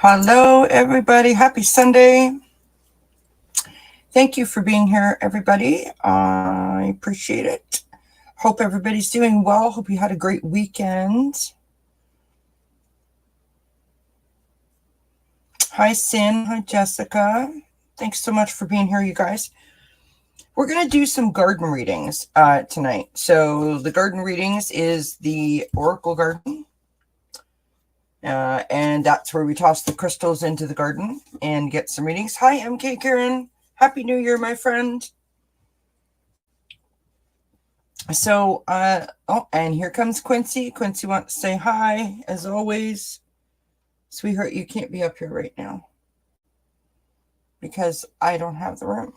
Hello, everybody. Happy Sunday. Thank you for being here, everybody. I appreciate it. Hope everybody's doing well. Hope you had a great weekend. Hi, Sin. Hi, Jessica. Thanks so much for being here, you guys. We're going to do some garden readings tonight. So the garden readings is the Oracle Garden. And that's where we toss the crystals into the garden and get some readings. Hi, MK Karen. Happy New Year, my friend. So, and here comes Quincy. Quincy wants to say hi, as always. Sweetheart, you can't be up here right now because I don't have the room.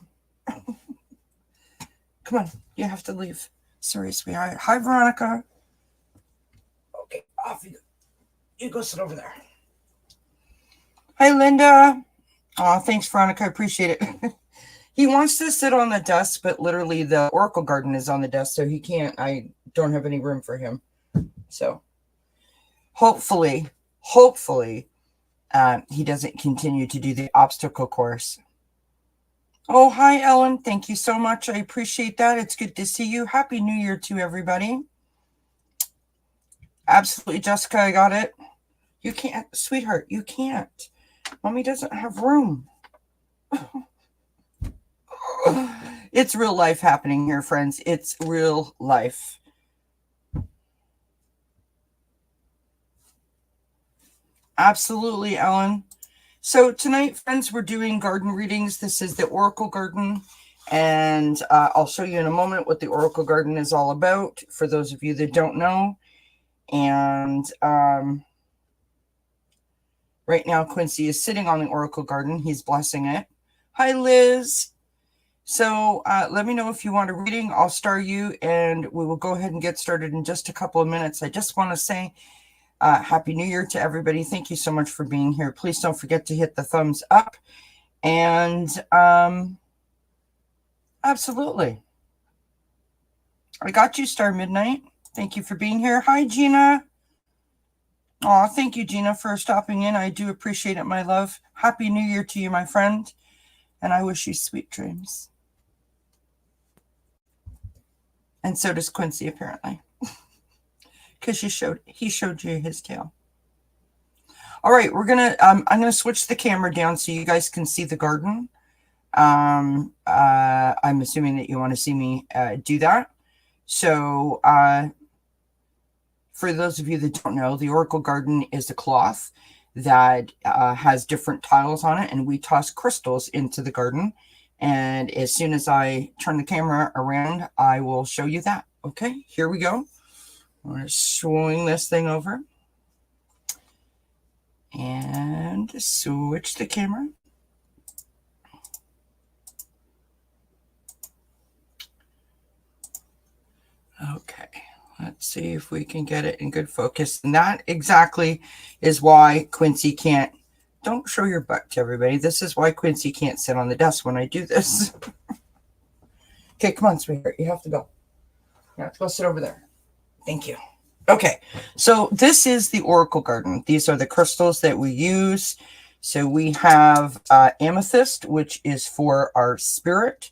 Come on, you have to leave. Sorry, sweetheart. Hi, Veronica. Okay, off you go. You go sit over there. Hi, Linda. Oh, thanks, Veronica. I appreciate it. He wants to sit on the desk, but literally the Oracle Garden is on the desk, so he can't. I don't have any room for him. So hopefully, he doesn't continue to do the obstacle course. Oh, hi, Ellen. Thank you so much. I appreciate that. It's good to see you. Happy New Year to everybody. Absolutely, Jessica. I got it. You can't, sweetheart. You can't. Mommy doesn't have room. It's real life happening here, friends. It's real life. Absolutely, Ellen. So tonight, friends, we're doing garden readings. This is the Oracle Garden, and I'll show you in a moment what the Oracle Garden is all about for those of you that don't know. And right now, Quincy is sitting on the Oracle Garden. He's blessing it. Hi, Liz. So let me know if you want a reading. I'll star you, and we will go ahead and get started in just a couple of minutes. I just want to say Happy New Year to everybody. Thank you so much for being here. Please don't forget to hit the thumbs up. And absolutely. I got you, Star Midnight. Thank you for being here. Hi, Gina. Oh, thank you, Gina, for stopping in. I do appreciate it, my love. Happy New Year to you, my friend. And I wish you sweet dreams. And so does Quincy, apparently. Because he showed you his tail. All right, we're gonna I'm gonna switch the camera down so you guys can see the garden. I'm assuming that you want to see me do that. So for those of you that don't know, the Oracle Garden is a cloth that has different tiles on it, and we toss crystals into the garden. And as soon as I turn the camera around, I will show you that. Okay, here we go. I'm going to swing this thing over and switch the camera. Okay, let's see if we can get it in good focus. And that exactly is why Quincy can't. Don't show your butt to everybody. This is why Quincy can't sit on the desk when I do this. Okay, come on, sweetheart. You have to go. You have to go sit over there. Thank you. Okay, so this is the Oracle Garden. These are the crystals that we use. So we have amethyst, which is for our spirit.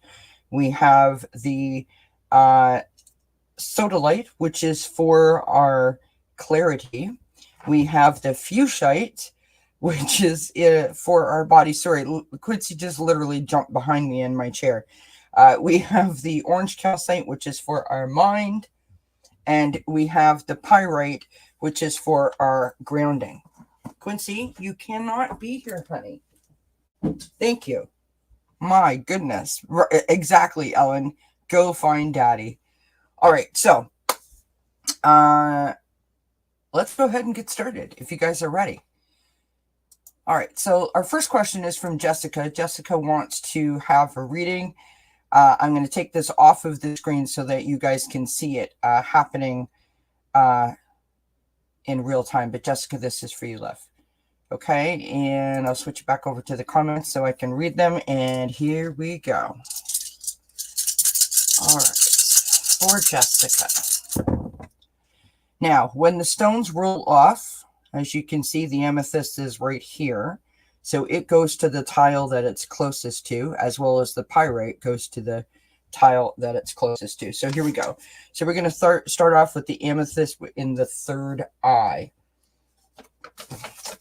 We have the sodalite, which is for our clarity. We have the fuchsite, which is for our body. Sorry, Quincy just literally jumped behind me in my chair. We have the orange calcite, which is for our mind. And we have the pyrite, which is for our grounding. Quincy, you cannot be here, honey. Thank you. My goodness. Exactly, Ellen. Go find daddy. All right, so let's go ahead and get started if you guys are ready. All right, so our first question is from Jessica. Jessica wants to have a reading. I'm going to take this off of the screen so that you guys can see it happening in real time. But Jessica, this is for you, love. Okay, and I'll switch back over to the comments so I can read them. And here we go. All right, for Jessica. Now, when the stones roll off, as you can see, the amethyst is right here. So it goes to the tile that it's closest to, as well as the pyrite goes to the tile that it's closest to. So here we go. So we're going to start off with the amethyst in the third eye.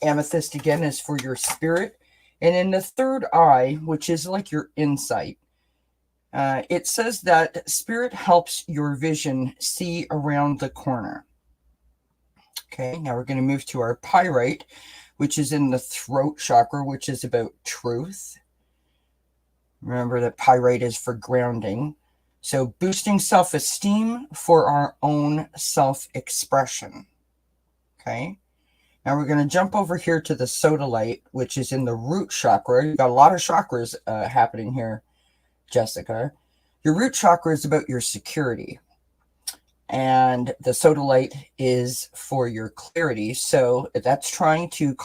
Amethyst again is for your spirit. And in the third eye, which is like your insight, it says that spirit helps your vision see around the corner. Okay, now we're going to move to our pyrite, which is in the throat chakra, which is about truth. Remember that pyrite is for grounding. So boosting self-esteem for our own self-expression. Okay. Now we're going to jump over here to the sodalite, which is in the root chakra. You've got a lot of chakras happening here, Jessica. Your root chakra is about your security. And the sodalite is for your clarity. So that's trying to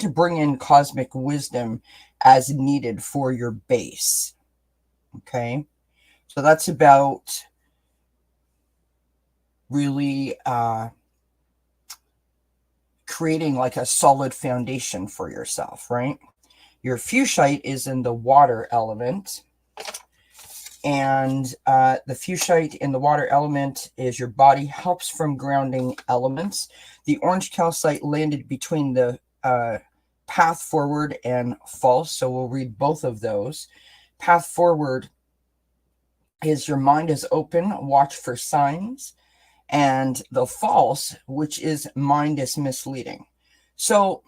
bring in cosmic wisdom as needed for your base. Okay. So that's about really creating like a solid foundation for yourself, right? Your fuchsite is in the water element. And the fuchsite in the water element is your body helps from grounding elements. The orange calcite landed between the path forward and false. So we'll read both of those. Path forward is your mind is open, watch for signs. And the false, which is mind is misleading. So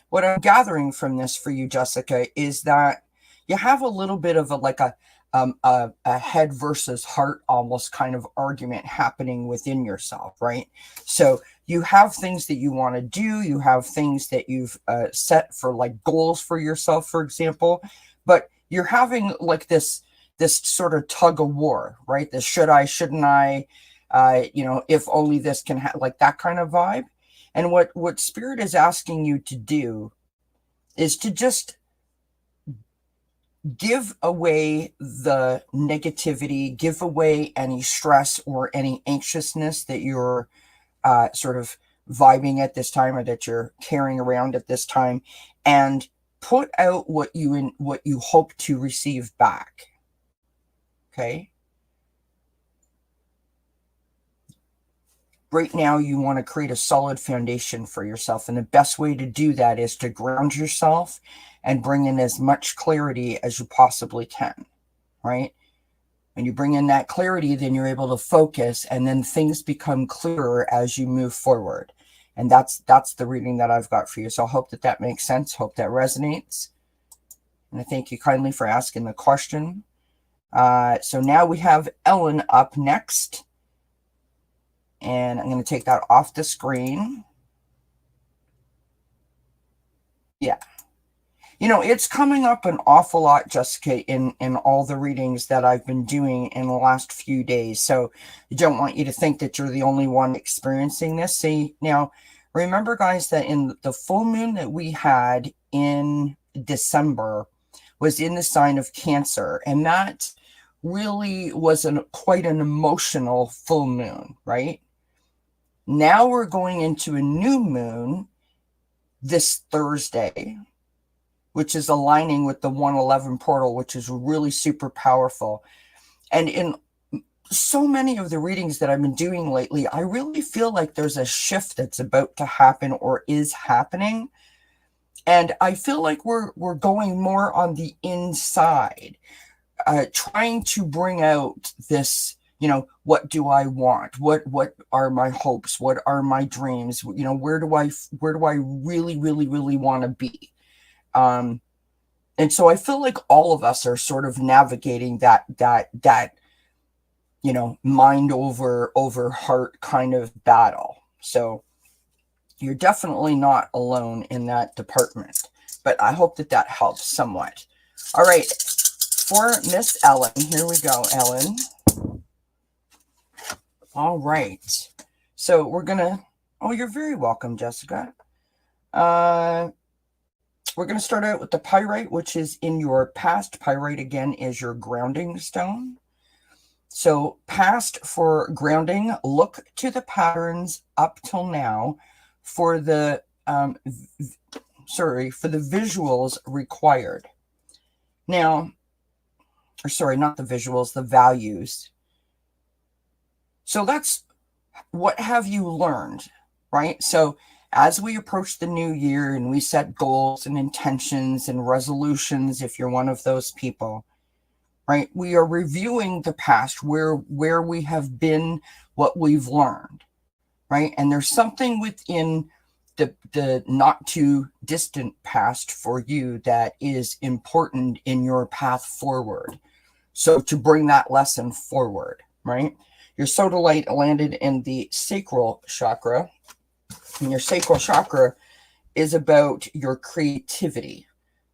what I'm gathering from this for you, Jessica, is that you have a little bit of a head versus heart almost kind of argument happening within yourself, right? So you have things that you want to do. You have things that you've set for like goals for yourself, for example, but you're having like this sort of tug of war, right? This should I, shouldn't I, if only this can like that kind of vibe. And what spirit is asking you to do is to just give away the negativity, give away any stress or any anxiousness that you're sort of vibing at this time or that you're carrying around at this time, and put out what you hope to receive back. Okay. Right now, you want to create a solid foundation for yourself. And the best way to do that is to ground yourself and bring in as much clarity as you possibly can, right? When you bring in that clarity, then you're able to focus, and then things become clearer as you move forward. And that's the reading that I've got for you. So I hope that makes sense. Hope that resonates. And I thank you kindly for asking the question. So now we have Ellen up next. And I'm going to take that off the screen. Yeah. It's coming up an awful lot, Jessica, in all the readings that I've been doing in the last few days. So I don't want you to think that you're the only one experiencing this. See, now, remember, guys, that in the full moon that we had in December was in the sign of Cancer. And that really was quite an emotional full moon, right? Now we're going into a new moon this Thursday, which is aligning with the 111 portal, which is really super powerful. And in so many of the readings that I've been doing lately, I really feel like there's a shift that's about to happen or is happening. And I feel like we're going more on the inside, trying to bring out this, what do I want? What are my hopes? What are my dreams? Where do I really, really, really want to be? And so I feel like all of us are sort of navigating that mind over heart kind of battle. So you're definitely not alone in that department, but I hope that helps somewhat. All right. For Miss Ellen, here we go, Ellen. All right. So we're going to, you're very welcome, Jessica. We're going to start out with the pyrite, which is in your past. Pyrite, again, is your grounding stone. So past for grounding, look to the patterns up till now for the for the visuals required. Now, or sorry, not the visuals, the values. So that's what have you learned, right? So as we approach the new year and we set goals and intentions and resolutions, if you're one of those people, right, we are reviewing the past, where we have been, what we've learned, right? And there's something within the not too distant past for you that is important in your path forward. So to bring that lesson forward, right? Your sodalite landed in the sacral chakra, and your sacral chakra is about your creativity.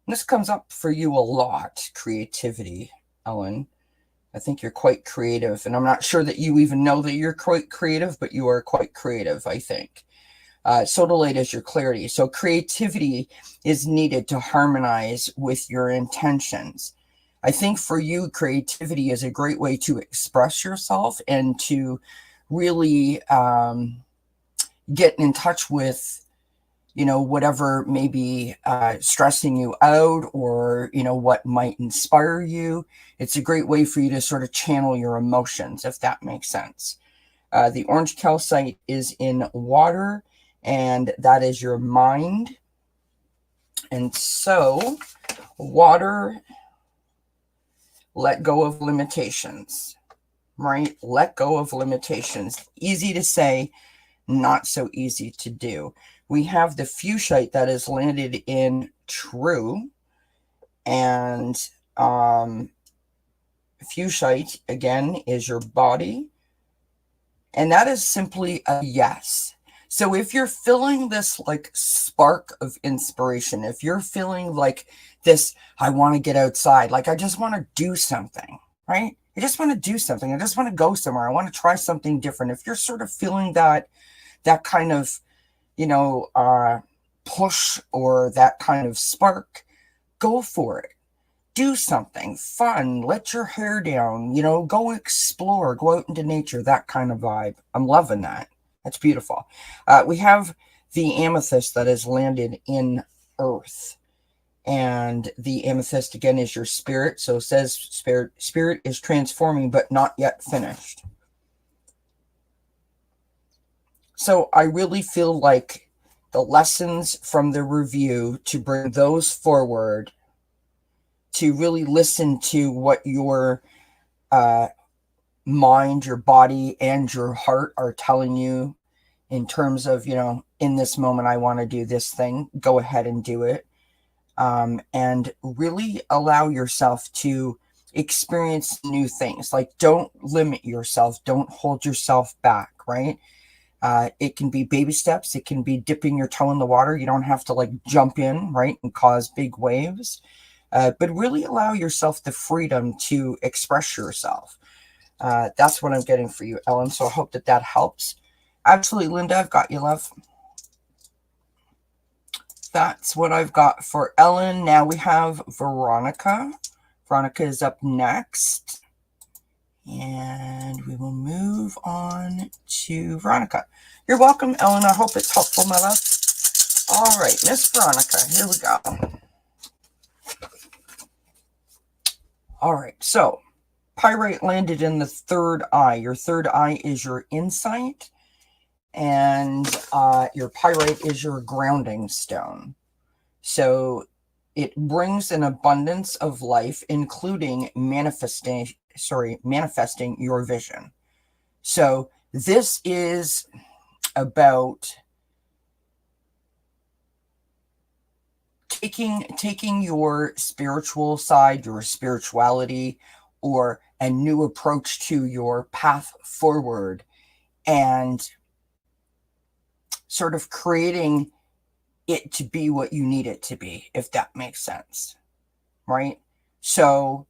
And this comes up for you a lot, creativity, Ellen. I think you're quite creative, and I'm not sure that you even know that you're quite creative, but you are quite creative, I think. Sodalite is your clarity. So creativity is needed to harmonize with your intentions. I think for you, creativity is a great way to express yourself and to really get in touch with, whatever may be stressing you out, or, what might inspire you. It's a great way for you to sort of channel your emotions, if that makes sense. The orange calcite is in water, and that is your mind. And so water, let go of limitations, right? Let go of limitations. Easy to say, not so easy to do. We have the fuchsite that is landed in true, and fuchsite again is your body, and that is simply a yes. So if you're feeling this like spark of inspiration, if you're feeling like this, I want to get outside, like I just want to do something, right? I just want to do something. I just want to go somewhere. I want to try something different. If you're sort of feeling that kind of, push, or that kind of spark, go for it. Do something fun. Let your hair down, go explore, go out into nature, that kind of vibe. I'm loving that. That's beautiful. We have the amethyst that has landed in earth. And the amethyst, again, is your spirit. So it says spirit is transforming, but not yet finished. So I really feel like the lessons from the review, to bring those forward, to really listen to what your mind, your body, and your heart are telling you in terms of, in this moment, I want to do this thing. Go ahead and do it. And really allow yourself to experience new things. Like, don't limit yourself. Don't hold yourself back, right? It can be baby steps. It can be dipping your toe in the water. You don't have to like jump in, right, and cause big waves. But really allow yourself the freedom to express yourself. That's what I'm getting for you, Ellen. So I hope that helps. Absolutely, Linda. I've got you, love. That's what I've got for Ellen. Now we have Veronica. Veronica is up next. And we will move on to Veronica. You're welcome, Ellen. I hope it's helpful, my love. All right, Miss Veronica, here we go. All right, so pyrite landed in the third eye. Your third eye is your insight, and your pyrite is your grounding stone. So it brings an abundance of life, including manifesting your vision. So this is about taking your spiritual side, your spirituality, or a new approach to your path forward, and sort of creating it to be what you need it to be, if that makes sense, right? So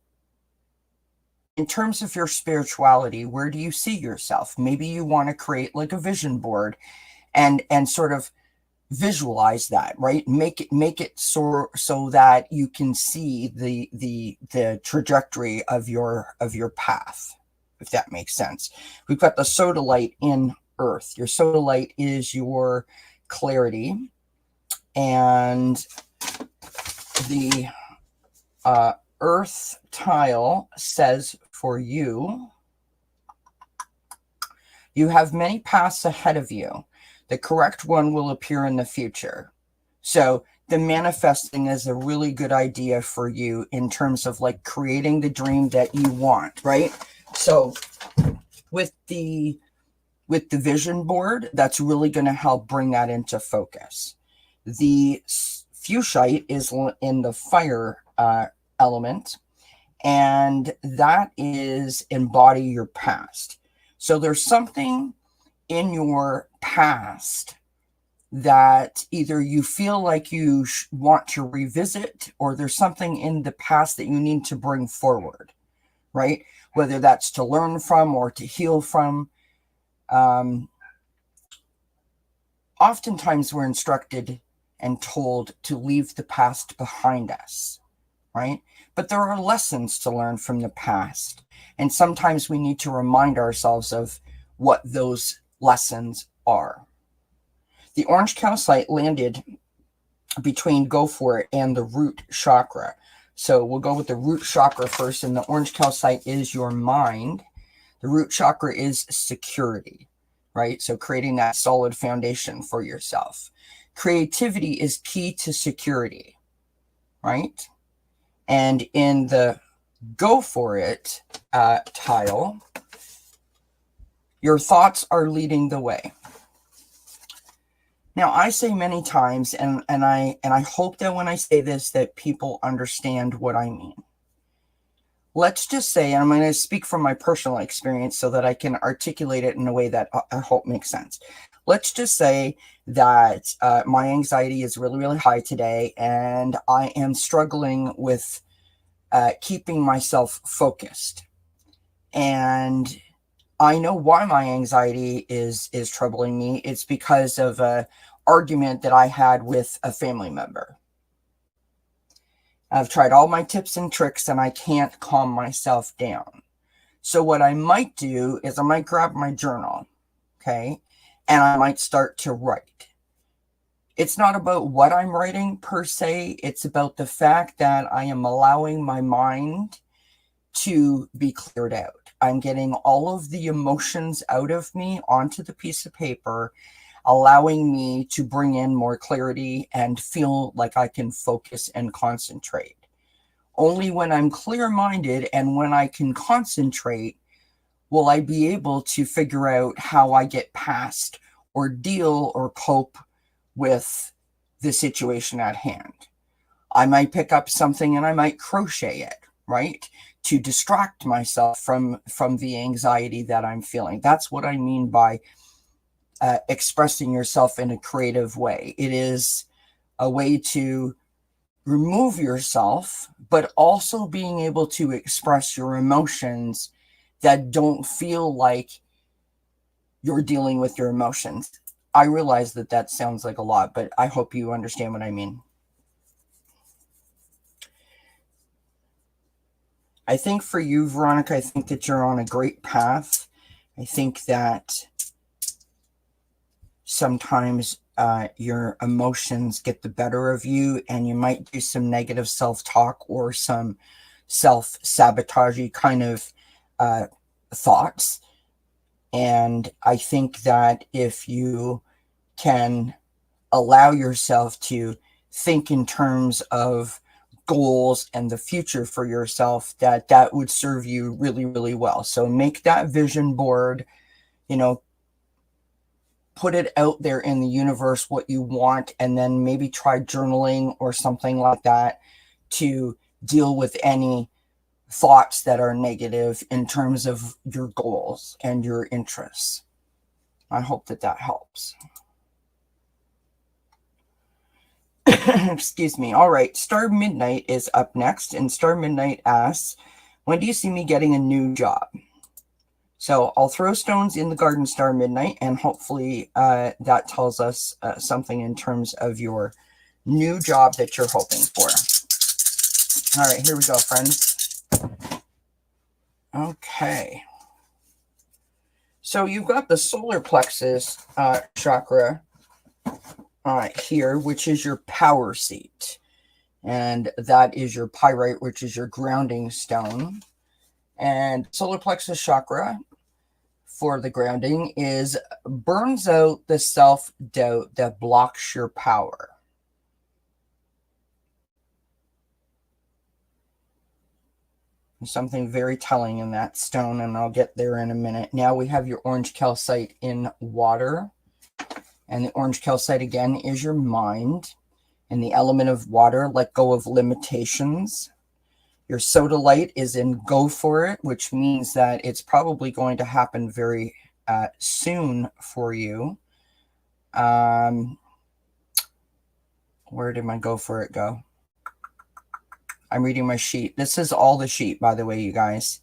in terms of your spirituality, where do you see yourself? Maybe you want to create like a vision board and sort of visualize that, right? Make it so that you can see the trajectory of your path, if that makes sense. We've got the sodalite in earth. Your sodalite is your clarity. And the earth tile says for you, you have many paths ahead of you. The correct one will appear in the future. So the manifesting is a really good idea for you in terms of like creating the dream that you want, right? So with the vision board, that's really going to help bring that into focus. The fuchsite is in the fire element, and that is embody your past. So there's something in your past that either you feel like you want to revisit, or there's something in the past that you need to bring forward, right? Whether that's to learn from or to heal from. Oftentimes we're instructed and told to leave the past behind us, right? But there are lessons to learn from the past. And sometimes we need to remind ourselves of what those lessons are. The orange calcite landed between go for it and the root chakra. So we'll go with the root chakra first, and the orange calcite is your mind. The root chakra is security, right? So creating that solid foundation for yourself. Creativity is key to security, right? And in the go for it tile, your thoughts are leading the way. Now, I say many times, and I hope that when I say this, that people understand what I mean. Let's just say, and I'm going to speak from my personal experience so that I can articulate it in a way that I hope makes sense. Let's just say that my anxiety is really, really high today, and I am struggling with keeping myself focused. And I know why my anxiety is troubling me. It's because of an argument that I had with a family member. I've tried all my tips and tricks, and I can't calm myself down. So what I might do is I might grab my journal, okay, and I might start to write. It's not about what I'm writing per se. It's about the fact that I am allowing my mind to be cleared out. I'm getting all of the emotions out of me onto the piece of paper, allowing me to bring in more clarity and feel like I can focus and concentrate. Only when I'm clear-minded and when I can concentrate will I be able to figure out how I get past or deal or cope with the situation at hand. I might pick up something and I might crochet it, right? To distract myself from the anxiety that I'm feeling. That's what I mean by expressing yourself in a creative way. It is a way to remove yourself, but also being able to express your emotions that don't feel like you're dealing with your emotions. I realize that that sounds like a lot, but I hope you understand what I mean. I think for you, Veronica, I think that you're on a great path. I think that sometimes your emotions get the better of you, and you might do some negative self-talk or some self-sabotagey kind of thoughts. And I think that if you can allow yourself to think in terms of goals and the future for yourself, that would serve you really, really well. So make that vision board, put it out there in the universe what you want, and then maybe try journaling or something like that to deal with any thoughts that are negative in terms of your goals and your interests. I hope that helps. Excuse me. All right. Star Midnight is up next, and Star Midnight asks, when do you see me getting a new job? So I'll throw stones in the garden, Star Midnight, and hopefully that tells us something in terms of your new job that you're hoping for. All right, here we go, friends. Okay. So you've got the solar plexus chakra here, which is your power seat. And that is your pyrite, which is your grounding stone. And solar plexus chakra for the grounding is burns out the self-doubt that blocks your power. There's something very telling in that stone, and I'll get there in a minute. Now we have your orange calcite in water. And the orange calcite, again, is your mind. And the element of water, let go of limitations. Your sodalite is in go for it, which means that it's probably going to happen very soon for you. Where did my go for it go? I'm reading my sheet. This is all the sheet, by the way, you guys.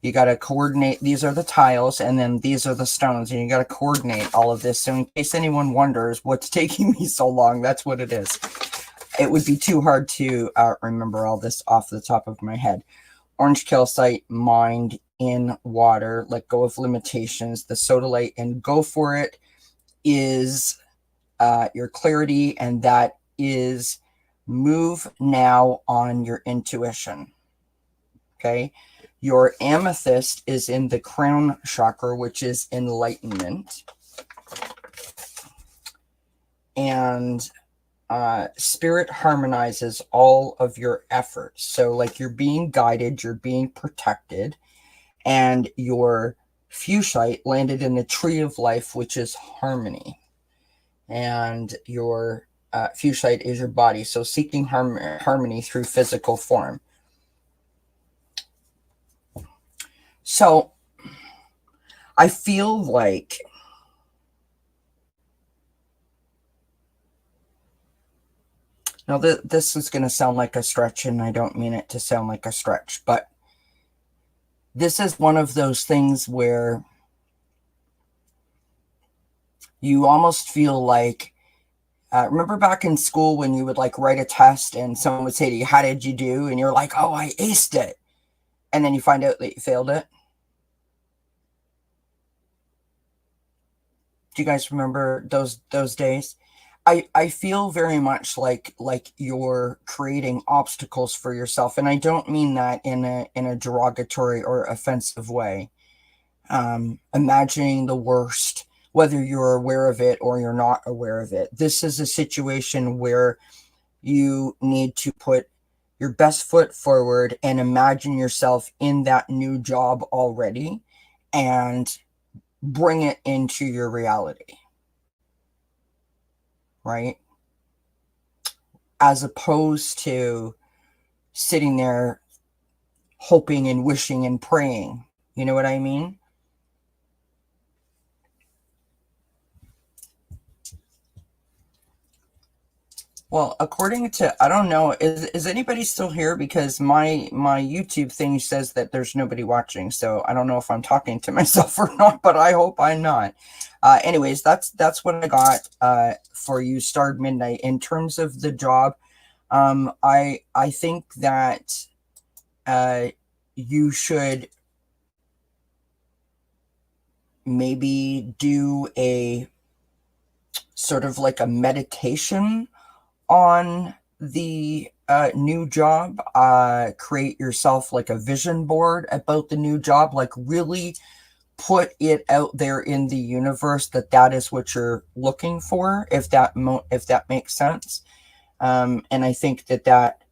You got to coordinate. These are the tiles, and then these are the stones, and you got to coordinate all of this. So in case anyone wonders what's taking me so long, that's what it is. It would be too hard to remember all this off the top of my head. Orange calcite, mind in water, let go of limitations. The sodalite and go for it is your clarity, and that is move now on your intuition. Okay. Your amethyst is in the crown chakra, which is enlightenment. And spirit harmonizes all of your efforts. So like you're being guided, you're being protected, and your fuchsite landed in the tree of life, which is harmony. And your fuchsite is your body. So seeking harmony through physical form. So I feel like now this is going to sound like a stretch, and I don't mean it to sound like a stretch, but this is one of those things where you almost feel like, remember back in school when you would like write a test and someone would say to you, how did you do? And you're like, oh, I aced it. And then you find out that you failed it. Do you guys remember those days? I feel very much like you're creating obstacles for yourself, and I don't mean that in a derogatory or offensive way. Imagining the worst, whether you're aware of it or you're not aware of it. This is a situation where you need to put your best foot forward and imagine yourself in that new job already and bring it into your reality, right? As opposed to sitting there hoping and wishing and praying. You know what I mean? Well, according to, I don't know, is anybody still here? Because my YouTube thing says that there's nobody watching, so I don't know if I'm talking to myself or not, but I hope I'm not. Anyways, that's what I got for you, Starred Midnight. In terms of the job, I think that you should maybe do a sort of like a meditation on the new job. Create yourself like a vision board about the new job, like really put it out there in the universe that is what you're looking for, if that makes sense. And I think that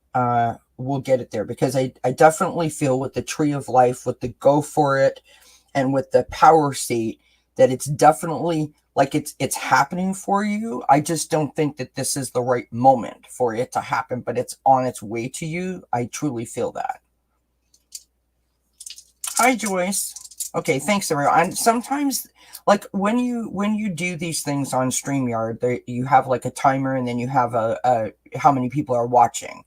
will get it there, because I definitely feel with the tree of life, with the go for it, and with the power seat, that it's definitely like it's happening for you. I just don't think that this is the right moment for it to happen, but it's on its way to you. I truly feel that. Hi, Joyce. Okay, thanks, everyone. And sometimes, like when you do these things on StreamYard, you have like a timer, and then you have a how many people are watching.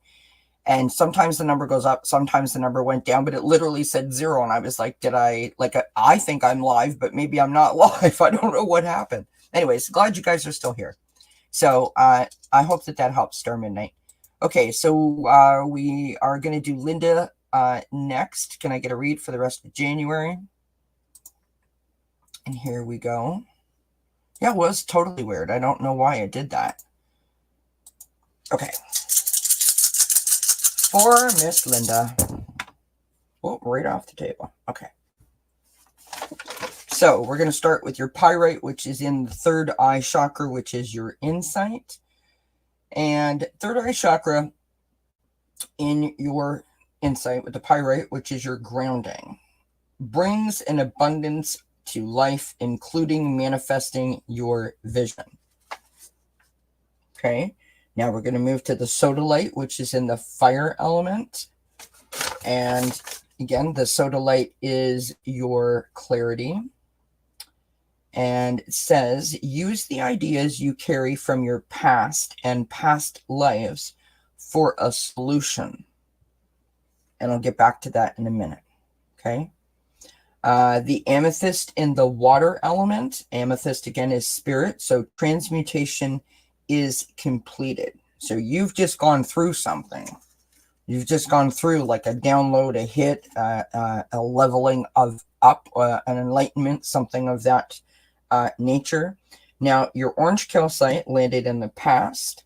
And sometimes the number goes up, sometimes the number went down, but it literally said 0. And I was like, I think I'm live, but maybe I'm not live. I don't know what happened. Anyways, glad you guys are still here. So I hope that helps, Star Midnight. Okay, so we are going to do Linda next. Can I get a read for the rest of January? And here we go. Yeah, it was totally weird. I don't know why I did that. Okay. For Miss Linda. Oh, right off the table. Okay. So we're going to start with your pyrite, which is in the third eye chakra, which is your insight. And third eye chakra in your insight with the pyrite, which is your grounding, brings an abundance to life, including manifesting your vision. Okay. Now we're going to move to the sodalite, which is in the fire element. And again, the sodalite is your clarity. And it says, use the ideas you carry from your past and past lives for a solution. And I'll get back to that in a minute. Okay. The amethyst in the water element. Amethyst, again, is spirit. So transmutation is completed. So you've just gone through something. You've just gone through like a download, a hit, a leveling of up, an enlightenment, something of that nature. Now, your orange calcite landed in the past,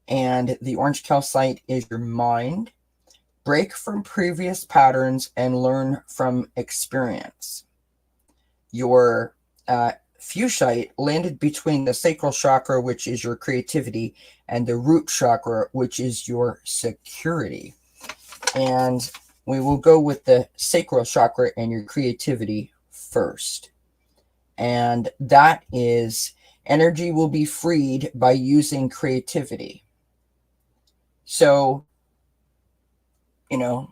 and the orange calcite is your mind. Break from previous patterns and learn from experience. Your fuchsite landed between the sacral chakra, which is your creativity, and the root chakra, which is your security. And we will go with the sacral chakra and your creativity first. And that is, energy will be freed by using creativity. So, you know,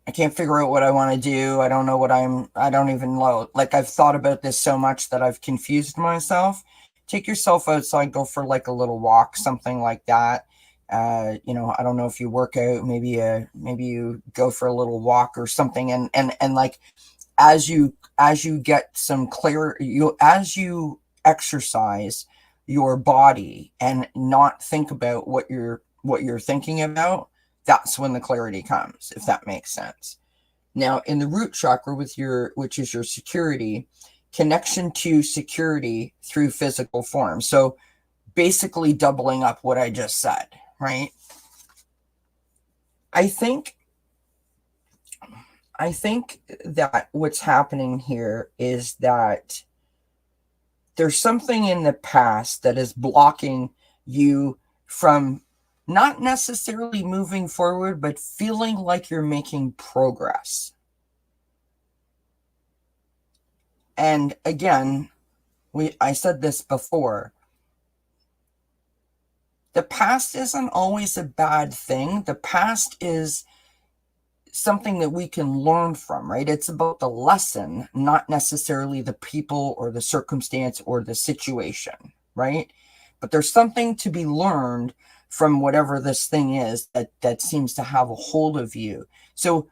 I can't figure out what I want to do. I don't know what I don't even know. Like, I've thought about this so much that I've confused myself. Take yourself outside, go for like a little walk, something like that. You know, I don't know if you work out, maybe you go for a little walk or something. And like, as you get some clarity, as you exercise your body and not think about what you're thinking about, that's when the clarity comes, if that makes sense. Now, in the root chakra, which is your security, connection to security through physical form. So basically doubling up what I just said, right? I think that what's happening here is that there's something in the past that is blocking you from not necessarily moving forward, but feeling like you're making progress. And again, I said this before. The past isn't always a bad thing. The past is something that we can learn from, right? It's about the lesson, not necessarily the people or the circumstance or the situation, right? But there's something to be learned from whatever this thing is that seems to have a hold of you. So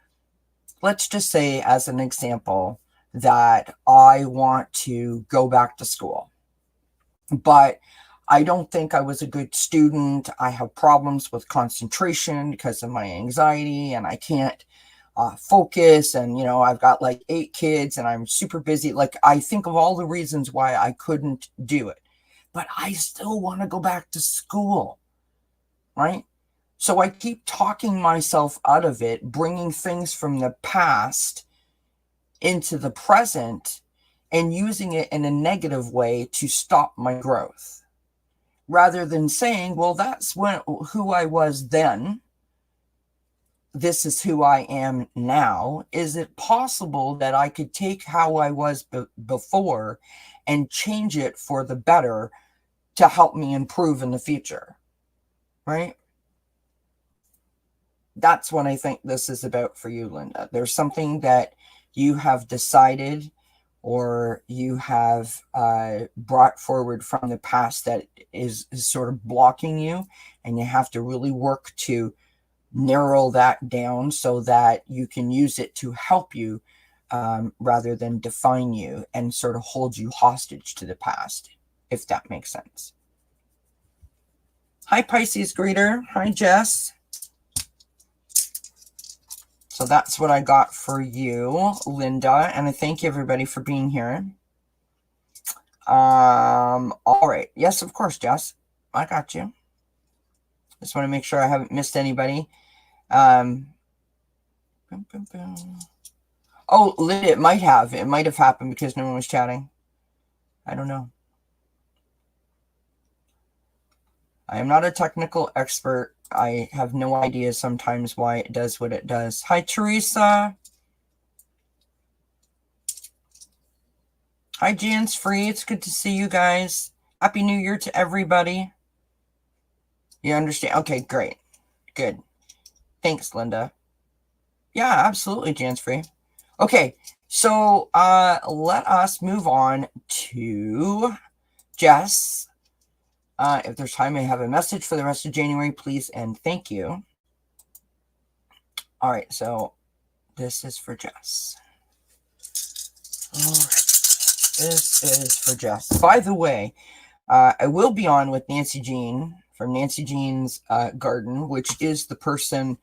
let's just say, as an example, that I want to go back to school, but I don't think I was a good student. I have problems with concentration because of my anxiety, and I can't focus. And, you know, I've got like 8 kids and I'm super busy. Like, I think of all the reasons why I couldn't do it, but I still want to go back to school, right? So I keep talking myself out of it, bringing things from the past into the present and using it in a negative way to stop my growth, rather than saying, well, that's who I was then. This is who I am now. Is it possible that I could take how I was before and change it for the better to help me improve in the future? Right? That's what I think this is about for you, Linda. There's something that you have decided or you have brought forward from the past that is sort of blocking you, and you have to really work to narrow that down so that you can use it to help you rather than define you and sort of hold you hostage to the past, if that makes sense. Hi, Pisces Greeter. Hi, Jess. So that's what I got for you, Linda, and I thank everybody for being here. All right. Yes, of course, Jess. I got you. Just want to make sure I haven't missed anybody. Oh, Linda, it might have. It might have happened because no one was chatting. I don't know. I am not a technical expert. I have no idea sometimes why it does what it does. Hi, Teresa. Hi, Jan's Free. It's good to see you guys. Happy New Year to everybody. You understand? Okay, great. Good. Thanks, Linda. Yeah, absolutely, Jan's Free. Okay, so let us move on to Jess. If there's time, I have a message for the rest of January, please, and thank you. All right, so this is for Jess. All right, this is for Jess. By the way, I will be on with Nancy Jean from Nancy Jean's Garden, which is the person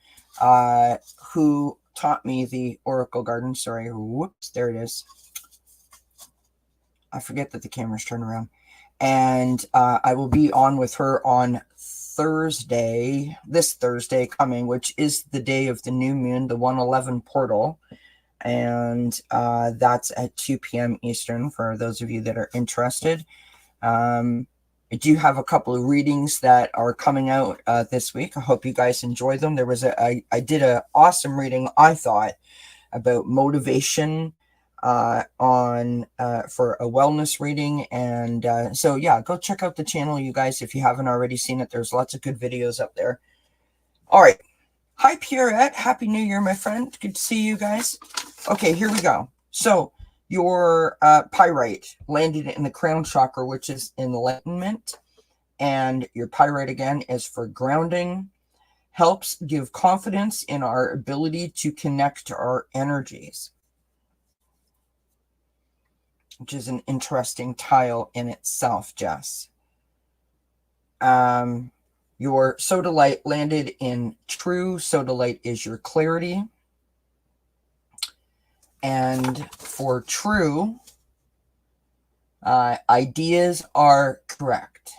who taught me the Oracle Garden. Sorry, whoops, there it is. I forget that the camera's turned around. And I will be on with her on Thursday, this Thursday coming, which is the day of the new moon, the 111 portal. And that's at 2 p.m. Eastern for those of you that are interested. I do have a couple of readings that are coming out this week. I hope you guys enjoy them. There was I did an awesome reading, I thought, about motivation on for a wellness reading. And so yeah, go check out the channel, you guys, if you haven't already seen it. There's lots of good videos up there. All right. Hi, Pierrette. Happy New Year, my friend. Good to see you guys. Okay, here we go. So your pyrite landed in the crown chakra, which is enlightenment. And your pyrite, again, is for grounding. Helps give confidence in our ability to connect to our energies, which is an interesting tile in itself, Jess. Your sodalite landed in true. Sodalite is your clarity. And for true, ideas are correct.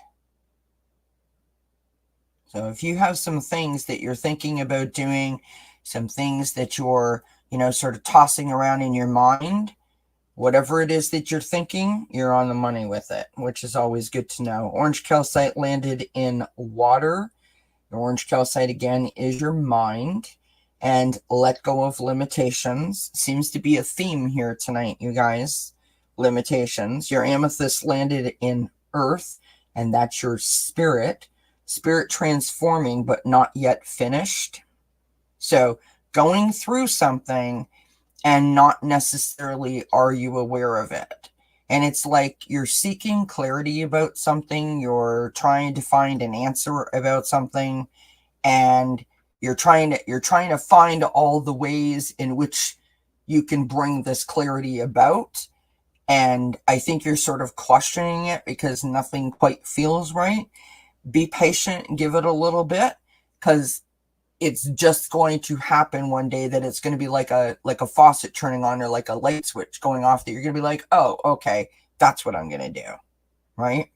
So if you have some things that you're thinking about doing, some things that you're, sort of tossing around in your mind, whatever it is that you're thinking, you're on the money with it, which is always good to know. Orange calcite landed in water. The orange calcite, again, is your mind. And let go of limitations. Seems to be a theme here tonight, you guys. Limitations. Your amethyst landed in earth, and that's your spirit. Spirit transforming, but not yet finished. So going through something and not necessarily are you aware of it. And it's like you're seeking clarity about something. You're trying to find an answer about something, and you're trying to find all the ways in which you can bring this clarity about. And I think you're sort of questioning it because nothing quite feels right. Be patient and give it a little bit, because it's just going to happen one day that it's going to be like a faucet turning on, or like a light switch going off, that you're going to be like, oh, okay, that's what I'm going to do, right?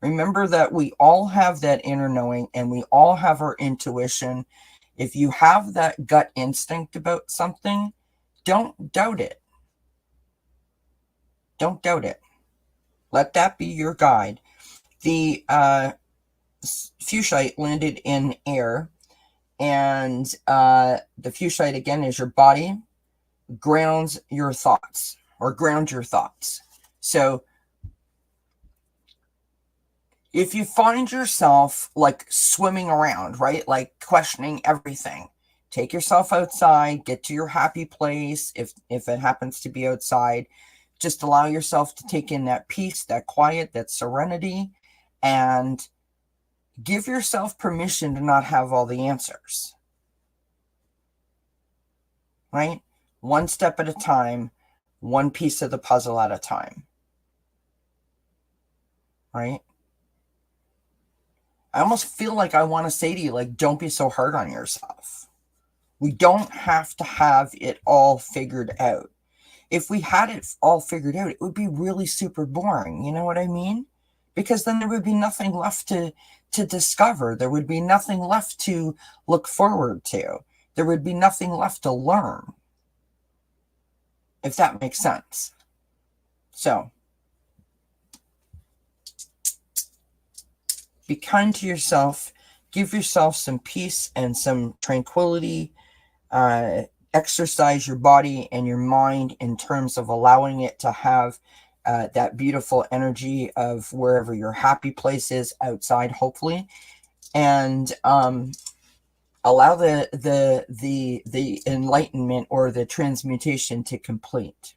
Remember that we all have that inner knowing, and we all have our intuition. If you have that gut instinct about something, don't doubt it. Don't doubt it. Let that be your guide. The fuchsite landed in air, and the fuchsite, again, is your body, grounds your thoughts, or ground your thoughts. So if you find yourself like swimming around, right, like questioning everything, take yourself outside, get to your happy place. If it happens to be outside, just allow yourself to take in that peace, that quiet, that serenity, and give yourself permission to not have all the answers, right? One step at a time, one piece of the puzzle at a time, right? I almost feel like I want to say to you, like, don't be so hard on yourself. We don't have to have it all figured out. If we had it all figured out, it would be really super boring. You know what I mean? Because then there would be nothing left to to discover. There would be nothing left to look forward to. There would be nothing left to learn, if that makes sense. So be kind to yourself. Give yourself some peace and some tranquility. Exercise your body and your mind in terms of allowing it to have that beautiful energy of wherever your happy place is outside, hopefully, and allow the enlightenment or the transmutation to complete.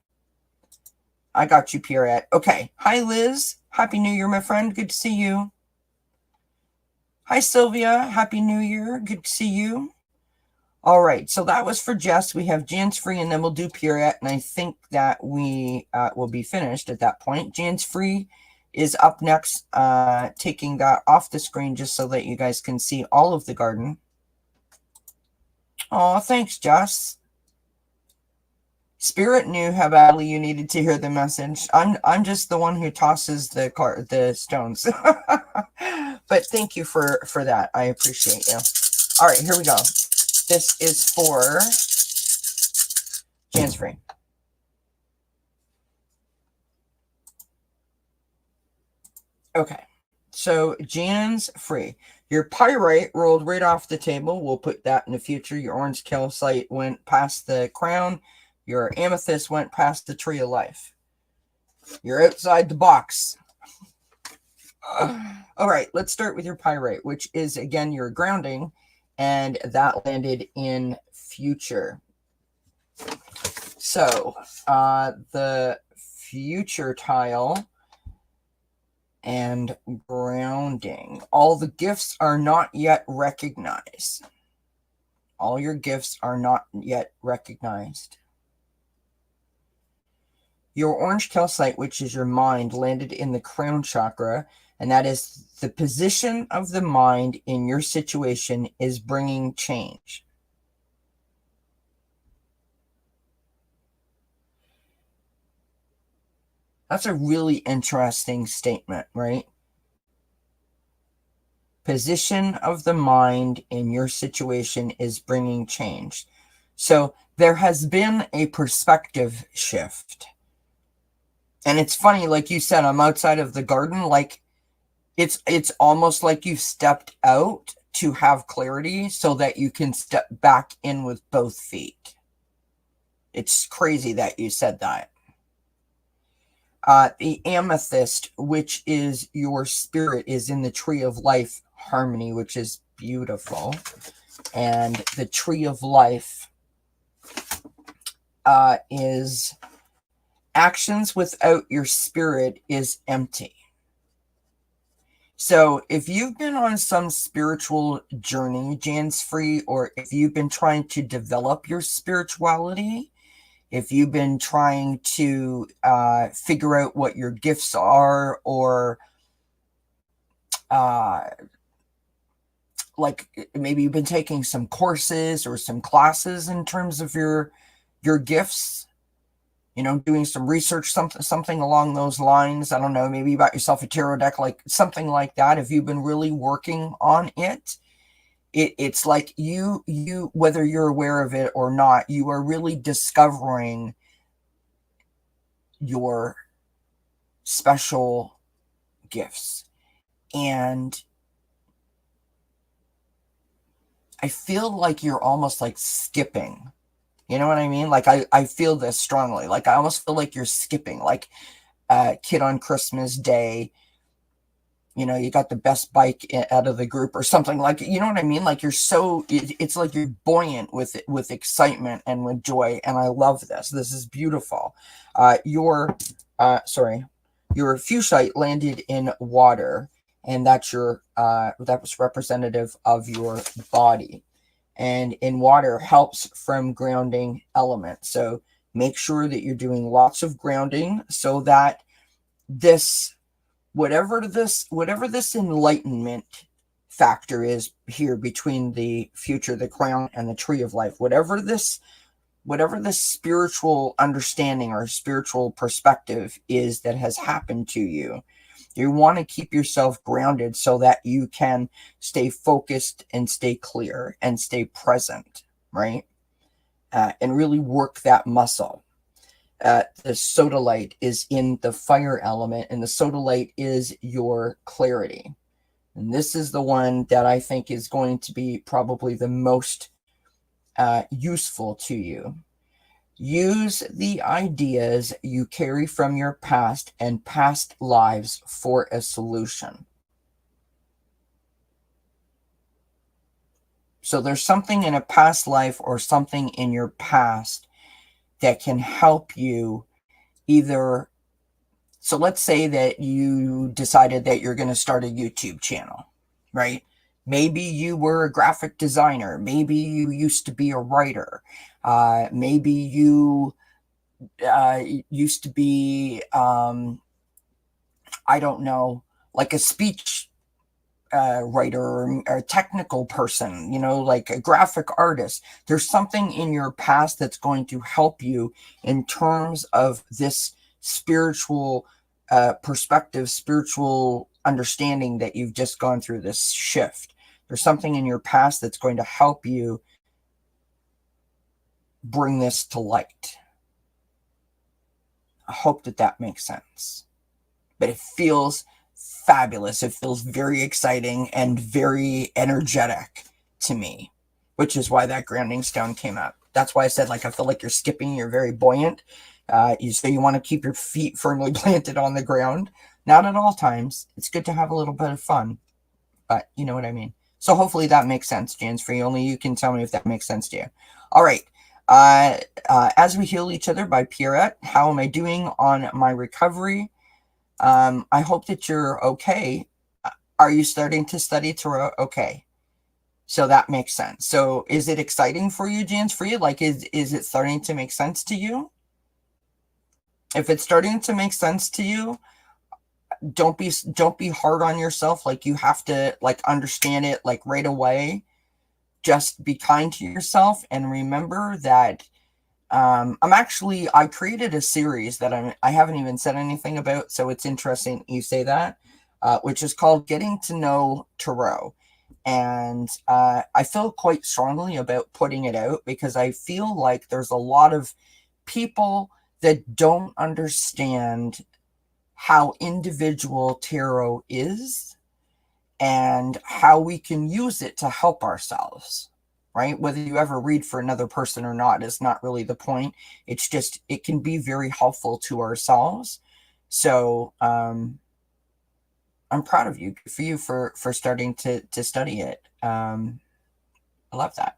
I got you, Pierrette. Okay. Hi, Liz. Happy New Year, my friend. Good to see you. Hi, Sylvia. Happy New Year. Good to see you. All right. So that was for Jess. We have Jan's Free, and then we'll do Pierrette. And I think that we will be finished at that point. Jan's Free is up next, taking that off the screen just so that you guys can see all of the garden. Oh, thanks, Jess. Spirit knew how badly you needed to hear the message. I'm just the one who tosses the stones. But thank you for that. I appreciate you. All right, here we go. This is for Jan's Free. Okay, so Jan's Free. Your pyrite rolled right off the table. We'll put that in the future. Your orange calcite went past the crown. Your amethyst went past the tree of life. You're outside the box. All right, let's start with your pyrite, which is, again, your grounding, and that landed in future. So the future tile and grounding. All the gifts are not yet recognized. All your gifts are not yet recognized. Your orange calcite, which is your mind, landed in the crown chakra, and that is the position of the mind in your situation is bringing change. That's a really interesting statement, right? Position of the mind in your situation is bringing change. So there has been a perspective shift. And it's funny, like you said, I'm outside of the garden. Like it's almost like you've stepped out to have clarity so that you can step back in with both feet. It's crazy that you said that. The amethyst, which is your spirit, is in the tree of life harmony, which is beautiful. And the tree of life is actions without your spirit is empty. So if you've been on some spiritual journey, Jan's Free, or if you've been trying to develop your spirituality, if you've been trying to figure out what your gifts are, or like maybe you've been taking some courses or some classes in terms of your gifts, you know, doing some research, something along those lines. I don't know, maybe you bought yourself a tarot deck, like something like that. If you've been really working on it, it's like you, whether you're aware of it or not, you are really discovering your special gifts. And I feel like you're almost like skipping. You know what I mean? Like I feel this strongly. Like I almost feel like you're skipping, like kid on Christmas Day. You know, you got the best bike out of the group or something, like, you know what I mean? Like you're so, it's like you're buoyant with excitement and with joy. And I love this. This is beautiful. Your fuchsite landed in water, and that's your, that was representative of your body. And in water helps from grounding element. So make sure that you're doing lots of grounding so that this, whatever this enlightenment factor is here between the future, the crown, and the tree of life, whatever this spiritual understanding or spiritual perspective is that has happened to you, You want to keep yourself grounded so that you can stay focused and stay clear and stay present, right? And really work that muscle. The sodalite is in the fire element, and the sodalite is your clarity. And this is the one that I think is going to be probably the most useful to you. Use the ideas you carry from your past and past lives for a solution. So there's something in a past life or something in your past that can help you either. So let's say that you decided that you're going to start a YouTube channel, right? Maybe you were a graphic designer. Maybe you used to be a writer. Maybe you used to be, I don't know, like a speech writer or a technical person, like a graphic artist. There's something in your past that's going to help you in terms of this spiritual perspective, spiritual understanding that you've just gone through this shift. There's something in your past that's going to help you bring this to light. I hope that makes sense. But it feels fabulous. It feels very exciting and very energetic to me, which is why that grounding stone came up. That's why I said, I feel like you're skipping. You're very buoyant. You want to keep your feet firmly planted on the ground. Not at all times. It's good to have a little bit of fun, but you know what I mean. So hopefully that makes sense, Jans Free. Only you can tell me if that makes sense to you. All right. As We Heal Each Other by Pierrette. How am I doing on my recovery? I hope that you're okay. Are you starting to study tarot? Okay. So that makes sense. So is it exciting for you, Jans Free? Is it starting to make sense to you? If it's starting to make sense to you, don't be hard on yourself. You have to understand it right away. Just be kind to yourself and remember that I created a series that I haven't even said anything about, so it's interesting you say that, which is called Getting to Know Tarot. And I feel quite strongly about putting it out because I feel like there's a lot of people that don't understand how individual tarot is and how we can use it to help ourselves, right? Whether you ever read for another person or not is not really the point. It's just, it can be very helpful to ourselves. So I'm proud of you, for you for starting to study it. I love that.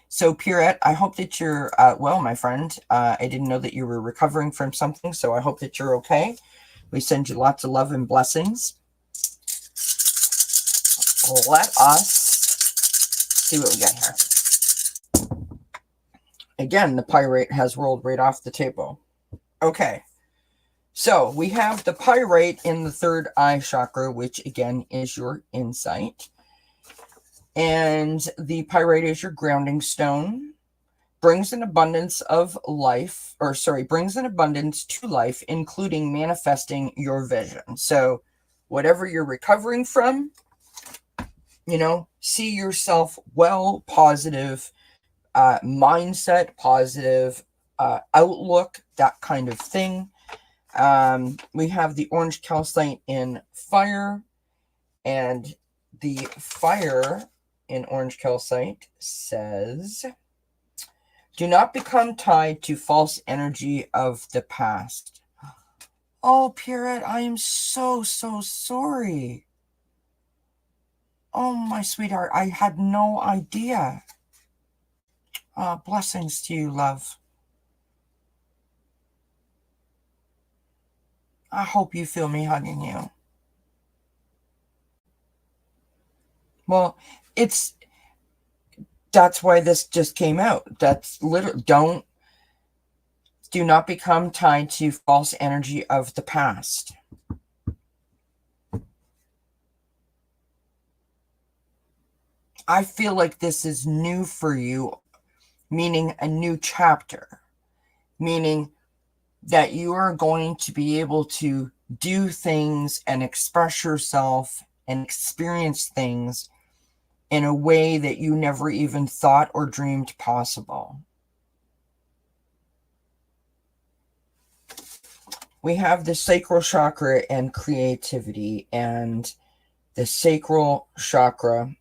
So Pierrette, I hope that you're well, my friend. I didn't know that you were recovering from something, so I hope that you're okay. We send you lots of love and blessings. Let us see what we got here. Again, the pyrite has rolled right off the table. Okay. So we have the pyrite in the third eye chakra, which again is your insight. And the pyrite is your grounding stone. Brings an abundance of life, brings an abundance to life, including manifesting your vision. So whatever you're recovering from, see yourself well, positive mindset, positive outlook, that kind of thing. We have the orange calcite in fire, and the fire in orange calcite says, do not become tied to false energy of the past. Oh, Pierrette, I am so, so sorry. Oh, my sweetheart, I had no idea. Blessings to you, love. I hope you feel me hugging you. Well, that's why this just came out. That's literally, do not become tied to false energy of the past. I feel like this is new for you, meaning a new chapter, meaning that you are going to be able to do things and express yourself and experience things in a way that you never even thought or dreamed possible. We have the sacral chakra and creativity, and the sacral chakra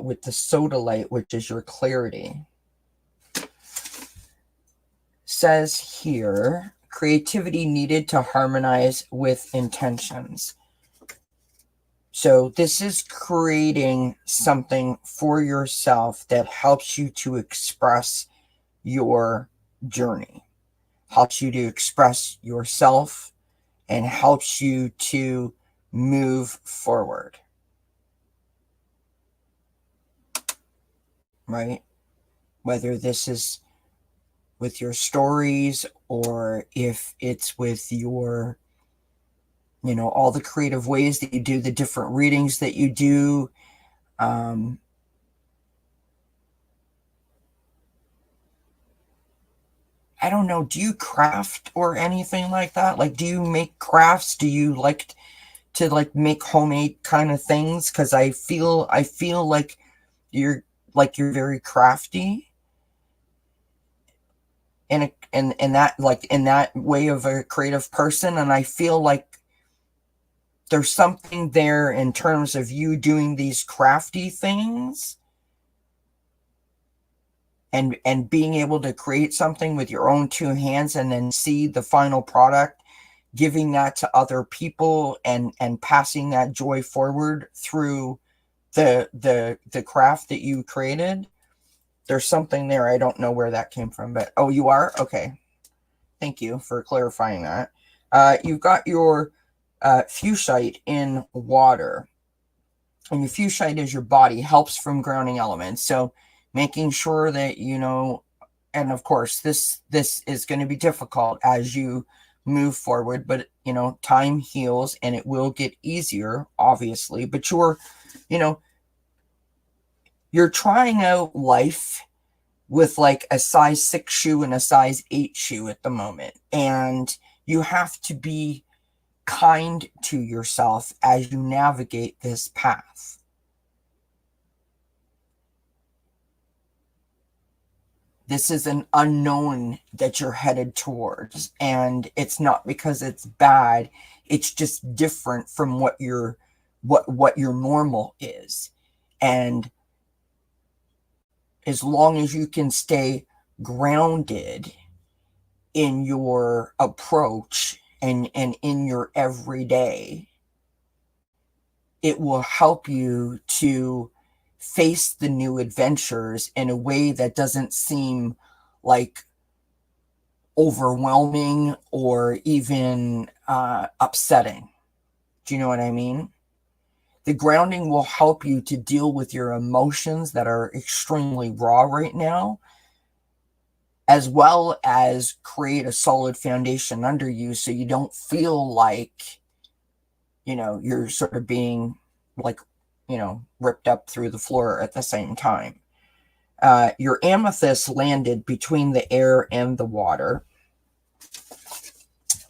with the sodalite, which is your clarity, says here, creativity needed to harmonize with intentions. So this is creating something for yourself that helps you to express your journey, helps you to express yourself, and helps you to move forward. Right? Whether this is with your stories or if it's with your, all the creative ways that you do, the different readings that you do. I don't know. Do you craft or anything like that? Like, do you make crafts? Do you like to make homemade kind of things? Because I feel like you're very crafty. In that way of a creative person, and I feel like there's something there in terms of you doing these crafty things and being able to create something with your own two hands and then see the final product, giving that to other people and passing that joy forward through the craft that you created. There's something there. I don't know where that came from, but oh, you are? Okay. Thank you for clarifying that. You've got your fuchsite in water. And your fuchsite is your body, helps from grounding elements. So making sure that, and of course, this is going to be difficult as you move forward, but, time heals and it will get easier, obviously. But you're trying out life with like a size 6 shoe and a size 8 shoe at the moment. And you have to be kind to yourself as you navigate this path. This is an unknown that you're headed towards, and it's not because it's bad. It's just different from what your normal is. And as long as you can stay grounded in your approach and in your everyday, it will help you to face the new adventures in a way that doesn't seem like overwhelming or even upsetting. Do you know what I mean? The grounding will help you to deal with your emotions that are extremely raw right now, as well as create a solid foundation under you so you don't feel like, you're sort of being like, ripped up through the floor at the same time. Your amethyst landed between the air and the water.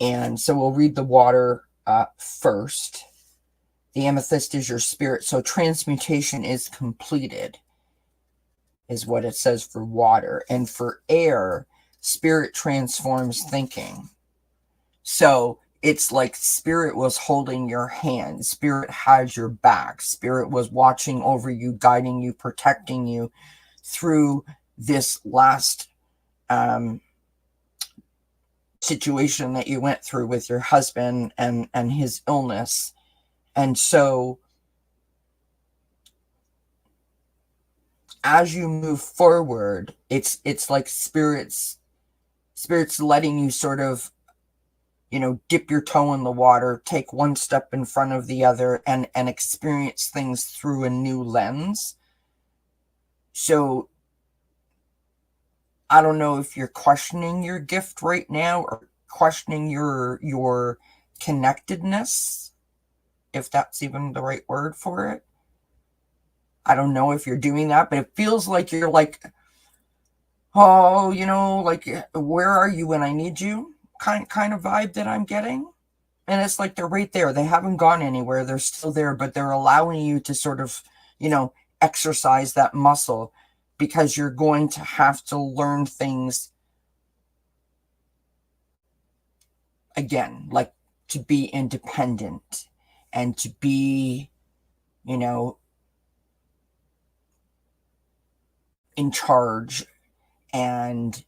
And so we'll read the water first. The amethyst is your spirit. So transmutation is completed, is what it says for water. And for air, spirit transforms thinking. So it's like spirit was holding your hand. Spirit has your back. Spirit was watching over you, guiding you, protecting you through this last situation that you went through with your husband and his illness. And so as you move forward, it's like spirits letting you sort of, dip your toe in the water, take one step in front of the other and experience things through a new lens. So I don't know if you're questioning your gift right now or questioning your connectedness, if that's even the right word for it. I don't know if you're doing that, but it feels like you're like, oh, like, where are you when I need you? kind of vibe that I'm getting. And it's like they're right there. They haven't gone anywhere. They're still there, but they're allowing you to sort of, exercise that muscle, because you're going to have to learn things again, like to be independent and to be, in charge, and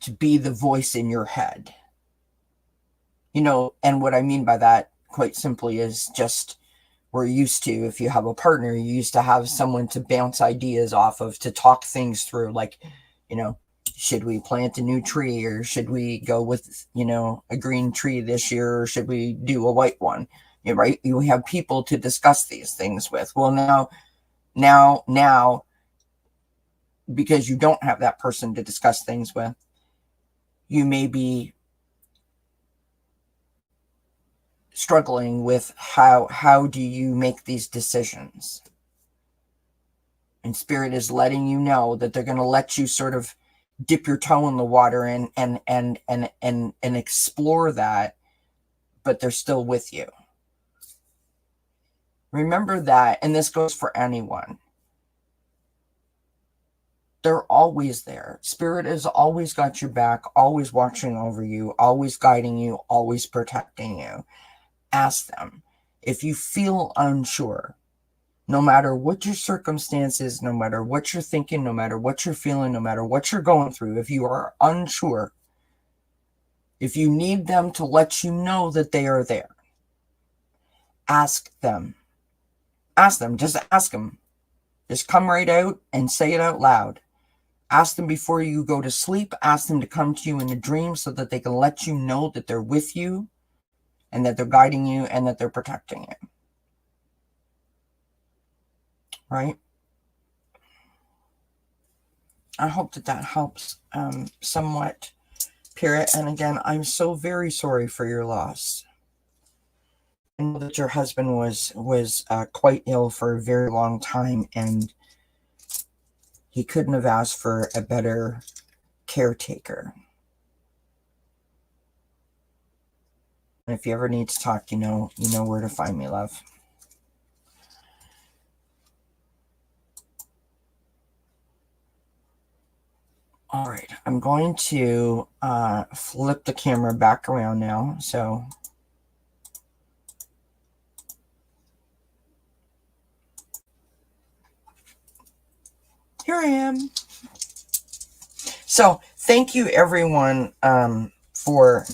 to be the voice in your head. And what I mean by that, quite simply, is just, we're used to, if you have a partner, you used to have someone to bounce ideas off of, to talk things through, like, should we plant a new tree, or should we go with, a green tree this year, or should we do a white one? Right? You have people to discuss these things with. Well, now, because you don't have that person to discuss things with, you may be struggling with how do you make these decisions. And Spirit is letting you know that they're going to let you sort of dip your toe in the water and explore that, but they're still with you. Remember that, and this goes for anyone. They're always there. Spirit has always got your back, always watching over you, always guiding you, always protecting you. Ask them. If you feel unsure, no matter what your circumstances, no matter what you're thinking, no matter what you're feeling, no matter what you're going through, if you are unsure, if you need them to let you know that they are there, ask them. Ask them. Just ask them. Just come right out and say it out loud. Ask them before you go to sleep. Ask them to come to you in a dream, so that they can let you know that they're with you, and that they're guiding you, and that they're protecting you. Right? I hope that helps somewhat, Pirate. And again, I'm so very sorry for your loss. I know that your husband was quite ill for a very long time, and he couldn't have asked for a better caretaker. And if you ever need to talk, you know where to find me, love. All right, I'm going to flip the camera back around now. So here I am. So thank you, everyone, for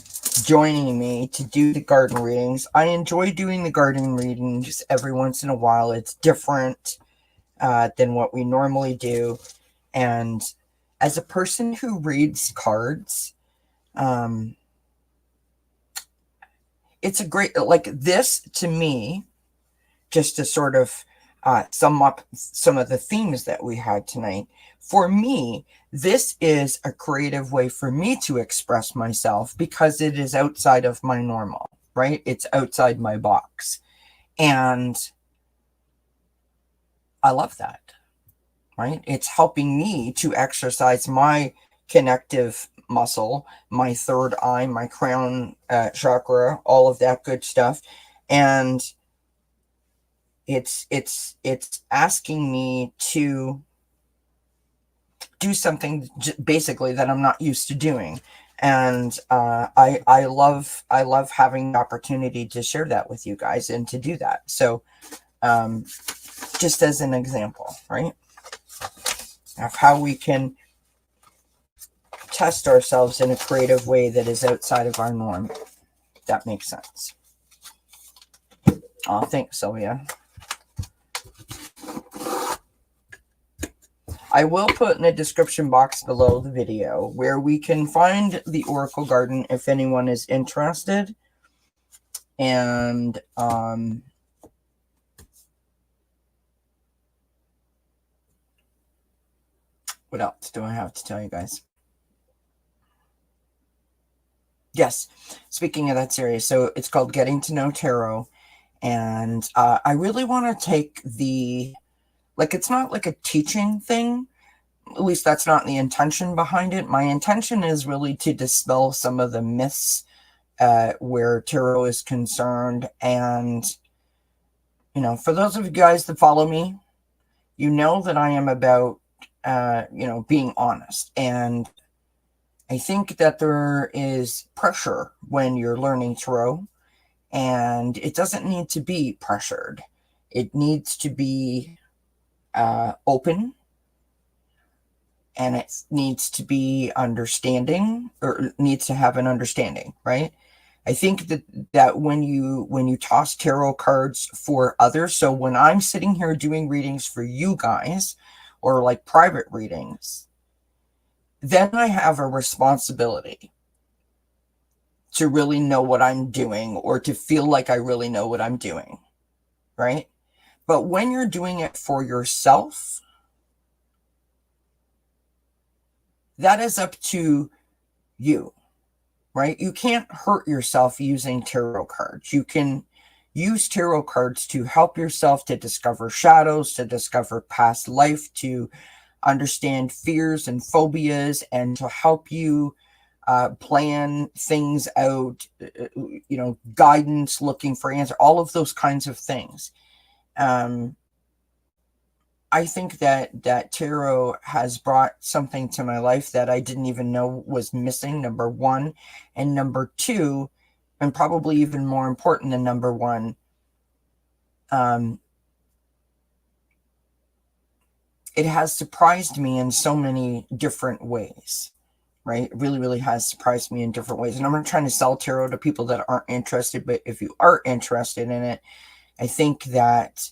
joining me to do the garden readings. I enjoy doing the garden readings every once in a while. It's different than what we normally do. And as a person who reads cards, it's a great, like this to me, just to sort of sum up some of the themes that we had tonight. For me, this is a creative way for me to express myself, because it is outside of my normal, right? It's outside my box. And I love that, right? It's helping me to exercise my connective muscle, my third eye, my crown chakra, all of that good stuff. And it's asking me to do something basically that I'm not used to doing. And I love having the opportunity to share that with you guys and to do that. So just as an example, right, of how we can test ourselves in a creative way that is outside of our norm. If that makes sense. Oh, thanks, Sylvia. I will put in the description box below the video where we can find the Oracle Garden if anyone is interested. And what else do I have to tell you guys? Yes, speaking of that series, so it's called Getting to Know Tarot. And I really want to take the, like, it's not like a teaching thing, at least that's not the intention behind it. My intention is really to dispel some of the myths where tarot is concerned. And, you know, for those of you guys that follow me, you know that I am about, you know, being honest. And I think that there is pressure when you're learning tarot, and it doesn't need to be pressured. It needs to be open, and it needs to be understanding, or needs to have an understanding, right? I think that when you toss tarot cards for others, so when I'm sitting here doing readings for you guys, or like private readings, then I have a responsibility to really know what I'm doing, or to feel like I really know what I'm doing, right? But when you're doing it for yourself, that is up to you, right? You can't hurt yourself using tarot cards. You can use tarot cards to help yourself to discover shadows, to discover past life, to understand fears and phobias, and to help you plan things out, you know, guidance, looking for answer, all of those kinds of things. I think that tarot has brought something to my life that I didn't even know was missing, number one. And number two, and probably even more important than number one, it has surprised me in so many different ways, right? It really, really has surprised me in different ways. And I'm not trying to sell tarot to people that aren't interested, but if you are interested in it, I think that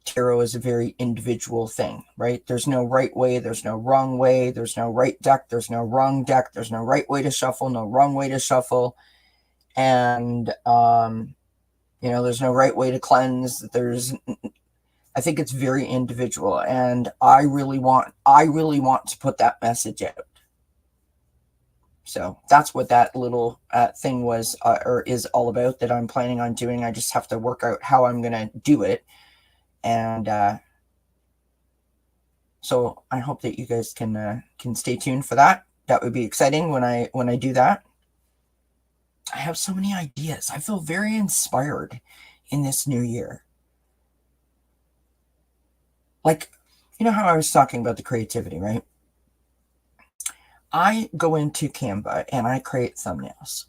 tarot is a very individual thing, right? There's no right way, there's no wrong way, there's no right deck, there's no wrong deck, there's no right way to shuffle, no wrong way to shuffle. And, you know, there's no right way to cleanse. I think it's very individual, and I really want to put that message out. So that's what that little thing was, or is all about, that I'm planning on doing. I just have to work out how I'm going to do it. And so I hope that you guys can stay tuned for that. That would be exciting when I do that. I have so many ideas. I feel very inspired in this new year. Like, you know how I was talking about the creativity, right? I go into Canva and I create thumbnails.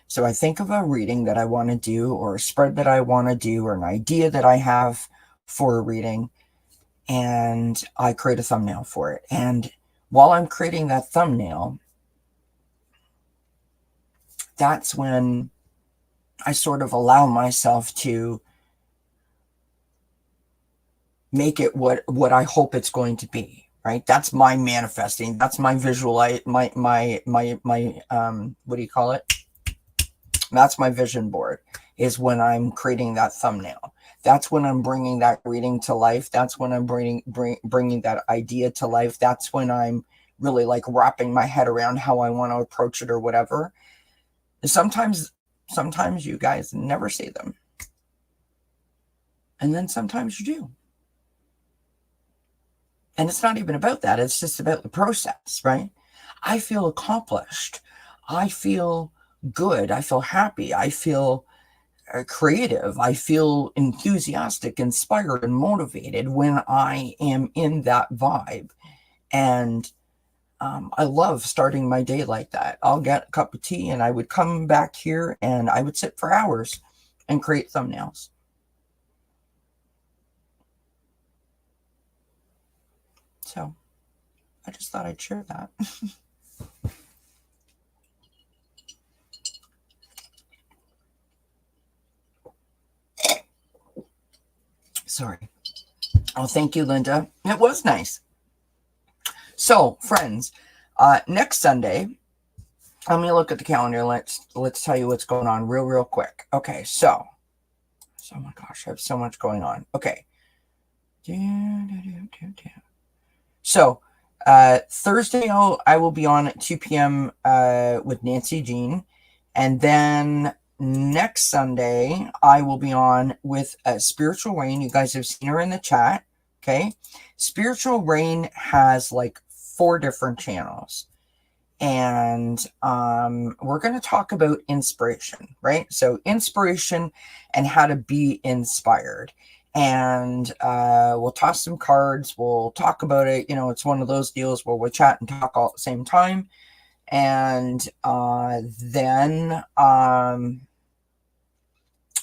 So I think of a reading that I want to do, or a spread that I want to do, or an idea that I have for a reading, and I create a thumbnail for it. And while I'm creating that thumbnail, that's when I sort of allow myself to make it what I hope it's going to be, right? That's my manifesting. That's my visual. My what do you call it? That's my vision board, is when I'm creating that thumbnail. That's when I'm bringing that reading to life. That's when I'm bringing that idea to life. That's when I'm really like wrapping my head around how I want to approach it, or whatever. Sometimes you guys never see them. And then sometimes you do. And it's not even about that. It's just about the process, right? I feel accomplished. I feel good. I feel happy. I feel creative. I feel enthusiastic, inspired, and motivated when I am in that vibe. And I love starting my day like that. I'll get a cup of tea and I would come back here and I would sit for hours and create thumbnails. So I just thought I'd share that. Sorry. Oh, thank you, Linda. It was nice. So, friends, next Sunday, let me look at the calendar. Let's tell you what's going on real quick. Okay, so oh my gosh, I have so much going on. Okay. So, Thursday, I will be on at 2 p.m. With Nancy Jean. And then next Sunday, I will be on with Spiritual Rain. You guys have seen her in the chat. Okay. Spiritual Rain has like 4 different channels. And we're going to talk about inspiration, right? So inspiration and how to be inspired. And we'll toss some cards. We'll talk about it. You know, it's one of those deals where we'll chat and talk all at the same time. And then I'm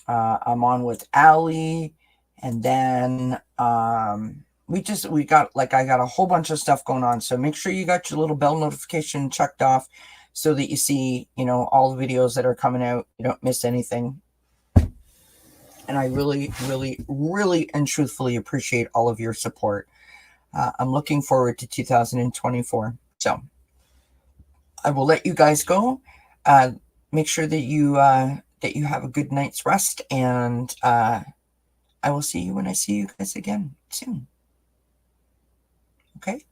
on with Allie. And then we got, like, I got a whole bunch of stuff going on. So make sure you got your little bell notification checked off so that you see, you know, all the videos that are coming out. You don't miss anything. And I really, really, really and truthfully appreciate all of your support. I'm looking forward to 2024. So I will let you guys go. Make sure that you have a good night's rest, and I will see you when I see you guys again soon. Okay.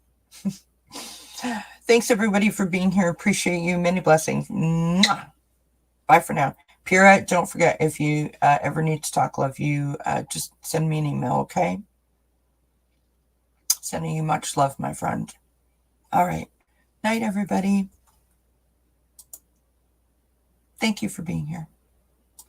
Thanks everybody for being here. Appreciate you. Many blessings. Mwah. Bye for now. Pira, don't forget, if you ever need to talk, love you, just send me an email, okay? Sending you much love, my friend. All right. Night, everybody. Thank you for being here.